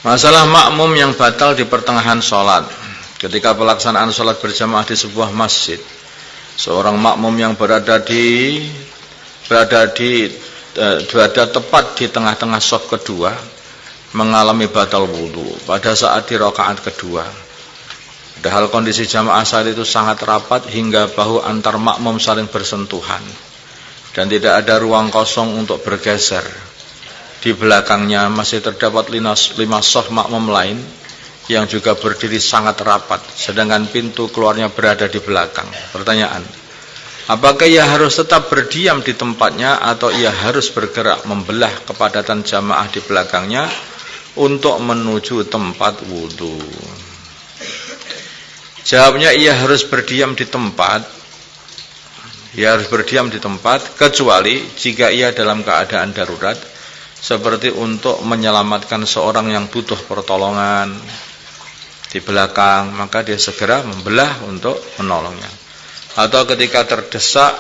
Masalah makmum yang batal di pertengahan sholat. Ketika pelaksanaan sholat berjamaah di sebuah masjid, seorang makmum yang berada tepat di tengah-tengah shaf kedua mengalami batal wudu pada saat di rakaat kedua. Padahal kondisi jamaah saat itu sangat rapat hingga bahu antar makmum saling bersentuhan dan tidak ada ruang kosong untuk bergeser. Di belakangnya masih terdapat 5 shaf makmum lain yang juga berdiri sangat rapat, sedangkan pintu keluarnya berada di belakang. Pertanyaan, apakah ia harus tetap berdiam di tempatnya atau ia harus bergerak membelah kepadatan jamaah di belakangnya untuk menuju tempat wudhu? Jawabnya, ia harus berdiam di tempat. Ia harus berdiam di tempat kecuali jika ia dalam keadaan darurat, seperti untuk menyelamatkan seorang yang butuh pertolongan di belakang, maka dia segera membelah untuk menolongnya. Atau ketika terdesak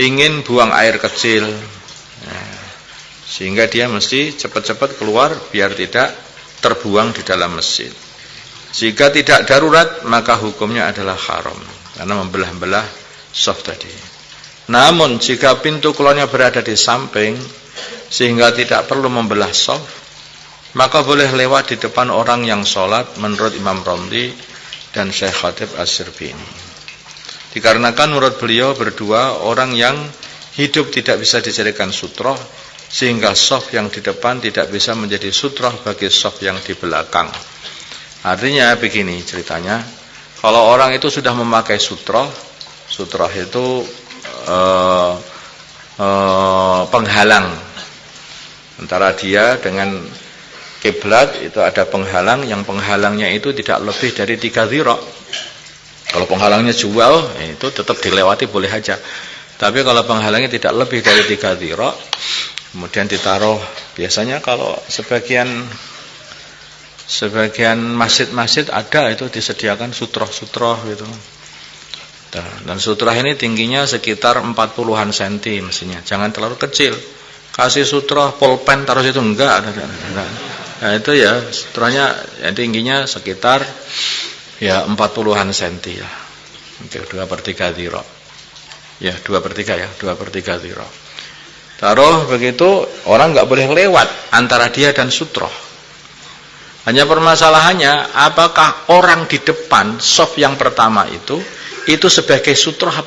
ingin buang air kecil, sehingga dia mesti cepat-cepat keluar biar tidak terbuang di dalam masjid. Jika tidak darurat, maka hukumnya adalah haram karena membelah-belah shaf tadi. Namun jika pintu keluarnya berada di samping sehingga tidak perlu membelah shaf, maka boleh lewat di depan orang yang sholat menurut Imam Romli dan Syekh Khatib As-Sirbini. Dikarenakan menurut beliau berdua, orang yang hidup tidak bisa dijadikan sutroh, sehingga shaf yang di depan tidak bisa menjadi sutroh bagi shaf yang di belakang. Artinya begini ceritanya, kalau orang itu sudah memakai sutroh itu penghalang antara dia dengan kiblat, itu ada penghalang, yang penghalangnya itu tidak lebih dari 3 dhira'. Kalau penghalangnya jauh, itu tetap dilewati boleh aja. Tapi kalau penghalangnya tidak lebih dari 3 dhira', kemudian ditaruh, biasanya kalau sebagian masjid-masjid ada itu disediakan sutroh gitu. Dan sutroh ini tingginya sekitar 40-an senti mestinya, jangan terlalu kecil. Kasih sutroh pulpen taruh situ enggak. Nah itu ya sutrohnya tingginya sekitar 40-an senti ya. 2/3 dhira'. Ya 2/3 dhira'. Taruh begitu, orang enggak boleh lewat antara dia dan sutroh. Hanya permasalahannya, apakah orang di depan shaf yang pertama itu sebagai sutroh apa